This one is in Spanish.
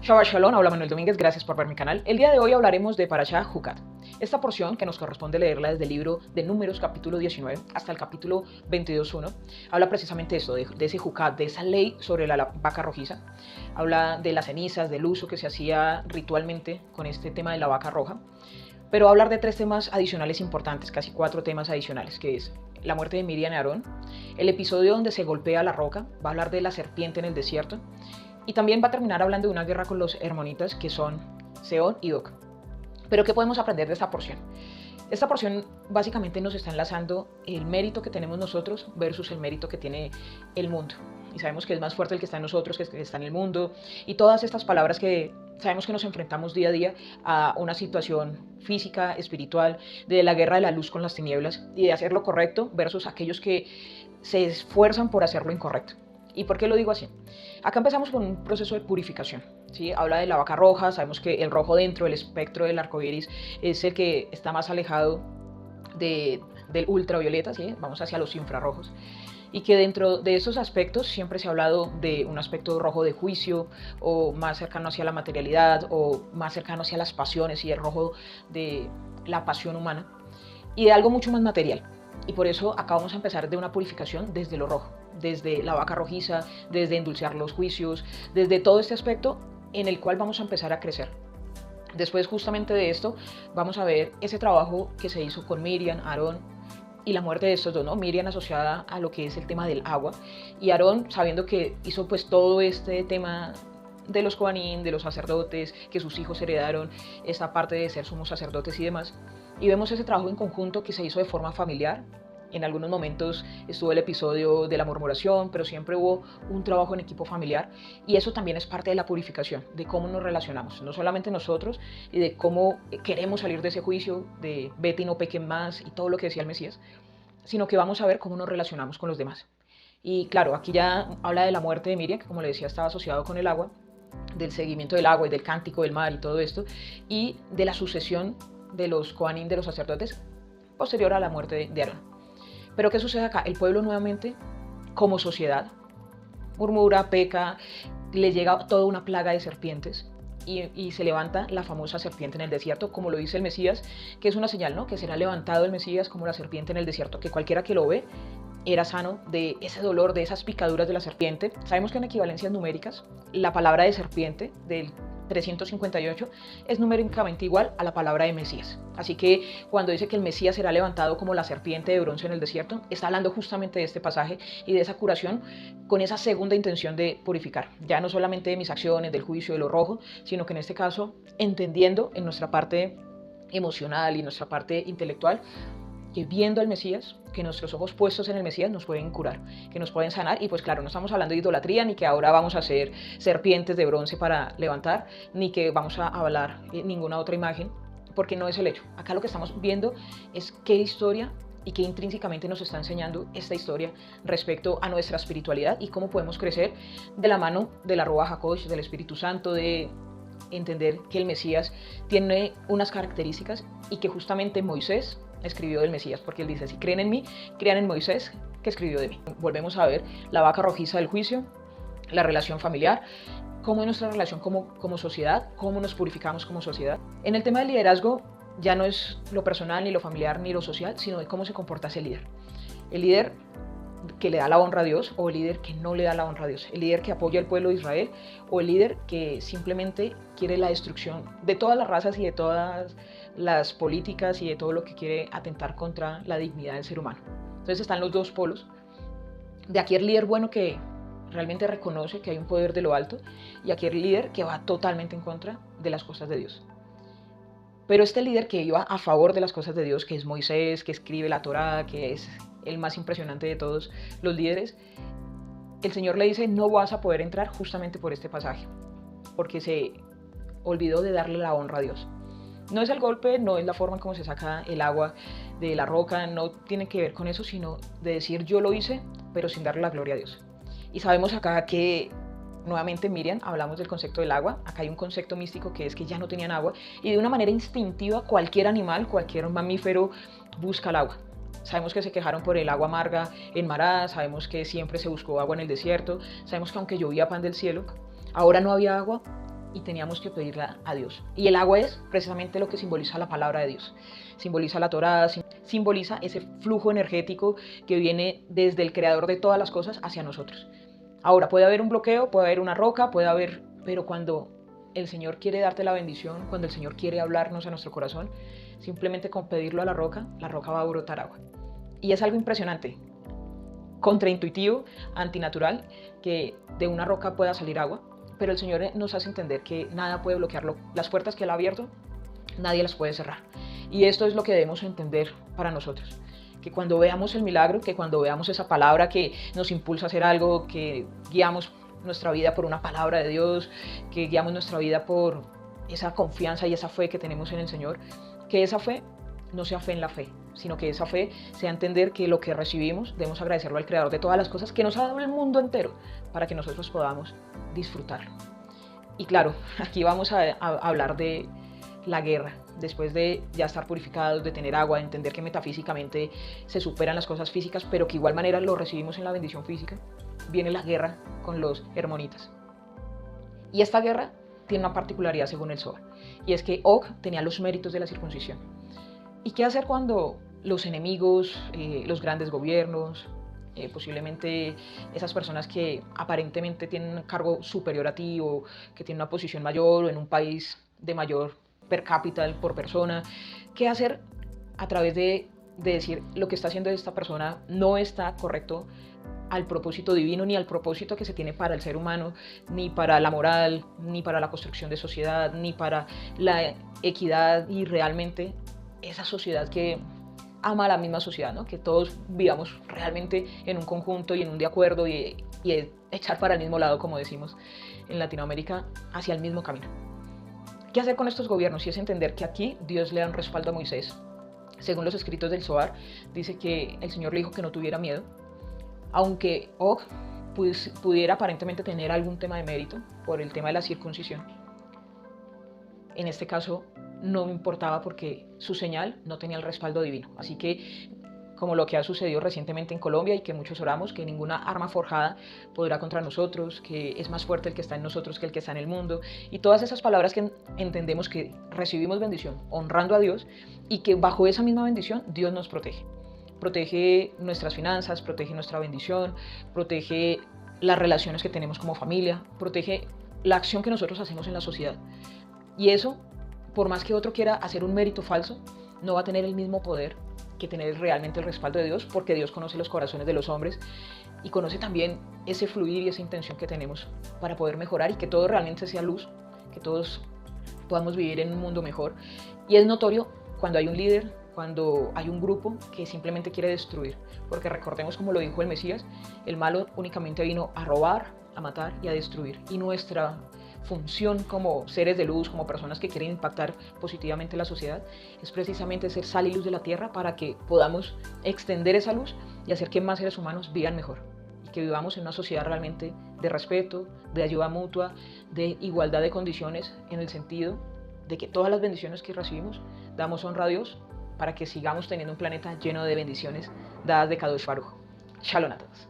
Shabbat Shalom, habla Manuel Domínguez, gracias por ver mi canal. El día de hoy hablaremos de Parashá Jucat. Esta porción, que nos corresponde leerla desde el libro de Números capítulo 19 hasta el capítulo 22.1, habla precisamente eso, de ese Jucat, de esa ley sobre la vaca rojiza. Habla de las cenizas, del uso que se hacía ritualmente con este tema de la vaca roja. Pero va a hablar de 3 temas adicionales importantes, casi 4 temas adicionales, que es la muerte de Miriam y Aarón, el episodio donde se golpea la roca, va a hablar de la serpiente en el desierto, y también va a terminar hablando de una guerra con los hermonitas, que son Sehón y Og. Pero ¿qué podemos aprender de esta porción? Esta porción básicamente nos está enlazando el mérito que tenemos nosotros versus el mérito que tiene el mundo. Y sabemos que es más fuerte el que está en nosotros que el que está en el mundo. Y todas estas palabras que sabemos que nos enfrentamos día a día a una situación física, espiritual, de la guerra de la luz con las tinieblas y de hacer lo correcto versus aquellos que se esfuerzan por hacer lo incorrecto. ¿Y por qué lo digo así? Acá empezamos con un proceso de purificación, ¿sí? Habla de la vaca roja, sabemos que el rojo dentro del espectro del arco iris es el que está más alejado del ultravioleta, ¿sí? Vamos hacia los infrarrojos. Y que dentro de esos aspectos siempre se ha hablado de un aspecto rojo de juicio, o más cercano hacia la materialidad, o más cercano hacia las pasiones, y el rojo de la pasión humana, y de algo mucho más material. Y por eso acá vamos a empezar de una purificación desde lo rojo, desde la vaca rojiza, desde endulzar los juicios, desde todo este aspecto en el cual vamos a empezar a crecer. Después justamente de esto vamos a ver ese trabajo que se hizo con Miriam, Aarón, y la muerte de estos dos, ¿no? Miriam asociada a lo que es el tema del agua, y Aarón sabiendo que hizo pues todo este tema de los Kohanim, de los sacerdotes, que sus hijos heredaron esta parte de ser sumos sacerdotes y demás. Y vemos ese trabajo en conjunto que se hizo de forma familiar. En algunos momentos estuvo el episodio de la murmuración, pero siempre hubo un trabajo en equipo familiar, y eso también es parte de la purificación, de cómo nos relacionamos, no solamente nosotros, y de cómo queremos salir de ese juicio de vete y no pequen más y todo lo que decía el Mesías, sino que vamos a ver cómo nos relacionamos con los demás. Y claro, aquí ya habla de la muerte de Miriam, que como le decía estaba asociado con el agua, del seguimiento del agua y del cántico del mar y todo esto, y de la sucesión de los Kohanim, de los sacerdotes, posterior a la muerte de Aarón. Pero ¿qué sucede acá? El pueblo nuevamente, como sociedad, murmura, peca, le llega toda una plaga de serpientes, y se levanta la famosa serpiente en el desierto, como lo dice el Mesías, que es una señal, ¿no? Que será levantado el Mesías como la serpiente en el desierto, que cualquiera que lo ve era sano de ese dolor, de esas picaduras de la serpiente. Sabemos que en equivalencias numéricas, la palabra de serpiente del 358 es numéricamente igual a la palabra de Mesías. Así que cuando dice que el Mesías será levantado como la serpiente de bronce en el desierto, está hablando justamente de este pasaje y de esa curación con esa segunda intención de purificar. Ya no solamente de mis acciones, del juicio, de lo rojo, sino que en este caso entendiendo en nuestra parte emocional y nuestra parte intelectual, que viendo al Mesías, que nuestros ojos puestos en el Mesías nos pueden curar, que nos pueden sanar. Y pues claro, no estamos hablando de idolatría, ni que ahora vamos a hacer serpientes de bronce para levantar, ni que vamos a avalar ninguna otra imagen, porque no es el hecho. Acá lo que estamos viendo es qué historia y qué intrínsecamente nos está enseñando esta historia respecto a nuestra espiritualidad y cómo podemos crecer de la mano de la Ruach HaKodesh, del Espíritu Santo, de entender que el Mesías tiene unas características y que justamente Moisés escribió del Mesías, porque él dice, si creen en mí, crean en Moisés, que escribió de mí. Volvemos a ver la vaca rojiza del juicio, la relación familiar, cómo es nuestra relación como sociedad, cómo nos purificamos como sociedad. En el tema del liderazgo ya no es lo personal, ni lo familiar, ni lo social, sino de cómo se comporta ese líder. El líder que le da la honra a Dios, o el líder que no le da la honra a Dios, el líder que apoya al pueblo de Israel, o el líder que simplemente quiere la destrucción de todas las razas y de todas las políticas y de todo lo que quiere atentar contra la dignidad del ser humano. Entonces están los dos polos. De aquí el líder bueno que realmente reconoce que hay un poder de lo alto, y aquí el líder que va totalmente en contra de las cosas de Dios. Pero este líder que iba a favor de las cosas de Dios, que es Moisés, que escribe la Torá, que es el más impresionante de todos los líderes, el Señor le dice, no vas a poder entrar justamente por este pasaje, porque se olvidó de darle la honra a Dios. No es el golpe, no es la forma en cómo se saca el agua de la roca, no tiene que ver con eso, sino de decir yo lo hice, pero sin darle la gloria a Dios. Y sabemos acá que nuevamente Miriam, hablamos del concepto del agua, acá hay un concepto místico que es que ya no tenían agua, y de una manera instintiva cualquier animal, cualquier mamífero busca el agua. Sabemos que se quejaron por el agua amarga en Mará, sabemos que siempre se buscó agua en el desierto, sabemos que aunque llovía pan del cielo, ahora no había agua, y teníamos que pedirla a Dios. Y el agua es precisamente lo que simboliza la palabra de Dios. Simboliza la Torá, simboliza ese flujo energético que viene desde el creador de todas las cosas hacia nosotros. Ahora, puede haber un bloqueo, puede haber una roca, puede haber... Pero cuando el Señor quiere darte la bendición, cuando el Señor quiere hablarnos a nuestro corazón, simplemente con pedirlo a la roca va a brotar agua. Y es algo impresionante, contraintuitivo, antinatural, que de una roca pueda salir agua, pero el Señor nos hace entender que nada puede bloquearlo. Las puertas que Él ha abierto, nadie las puede cerrar. Y esto es lo que debemos entender para nosotros. Que cuando veamos el milagro, que cuando veamos esa palabra que nos impulsa a hacer algo, que guiamos nuestra vida por una palabra de Dios, que guiamos nuestra vida por esa confianza y esa fe que tenemos en el Señor, que esa fe no sea fe en la fe, sino que esa fe sea entender que lo que recibimos debemos agradecerlo al Creador de todas las cosas que nos ha dado el mundo entero para que nosotros podamos disfrutarlo. Y claro, aquí vamos a hablar de la guerra, después de ya estar purificados, de tener agua, de entender que metafísicamente se superan las cosas físicas, pero que igual manera lo recibimos en la bendición física, viene la guerra con los hermonitas. Y esta guerra tiene una particularidad según el Zohar, y es que Og tenía los méritos de la circuncisión. ¿Y qué hacer cuando los enemigos, los grandes gobiernos, posiblemente esas personas que aparentemente tienen un cargo superior a ti o que tienen una posición mayor o en un país de mayor per cápita por persona, qué hacer a través de decir lo que está haciendo esta persona no está correcto al propósito divino, ni al propósito que se tiene para el ser humano, ni para la moral, ni para la construcción de sociedad, ni para la equidad y realmente esa sociedad que ama a la misma sociedad, ¿no? Que todos vivamos realmente en un conjunto y en un de acuerdo y echar para el mismo lado, como decimos en Latinoamérica, hacia el mismo camino. ¿Qué hacer con estos gobiernos? Y es entender que aquí Dios le da un respaldo a Moisés. Según los escritos del Zohar, dice que el Señor le dijo que no tuviera miedo, aunque Og pudiera aparentemente tener algún tema de mérito por el tema de la circuncisión. En este caso no me importaba porque su señal no tenía el respaldo divino. Así que, como lo que ha sucedido recientemente en Colombia y que muchos oramos, que ninguna arma forjada podrá contra nosotros, que es más fuerte el que está en nosotros que el que está en el mundo, y todas esas palabras que entendemos que recibimos bendición honrando a Dios y que bajo esa misma bendición Dios nos protege. Protege nuestras finanzas, protege nuestra bendición, protege las relaciones que tenemos como familia, protege la acción que nosotros hacemos en la sociedad. Y eso, por más que otro quiera hacer un mérito falso, no va a tener el mismo poder que tener realmente el respaldo de Dios, porque Dios conoce los corazones de los hombres y conoce también ese fluir y esa intención que tenemos para poder mejorar y que todo realmente sea luz, que todos podamos vivir en un mundo mejor. Y es notorio cuando hay un líder, cuando hay un grupo que simplemente quiere destruir, porque recordemos, como lo dijo el Mesías, el malo únicamente vino a robar, a matar y a destruir, y nuestra función como seres de luz, como personas que quieren impactar positivamente la sociedad, es precisamente ser sal y luz de la tierra para que podamos extender esa luz y hacer que más seres humanos vivan mejor y que vivamos en una sociedad realmente de respeto, de ayuda mutua, de igualdad de condiciones, en el sentido de que todas las bendiciones que recibimos damos honra a Dios para que sigamos teniendo un planeta lleno de bendiciones dadas de Kadosh Baruj. Shalom a todos.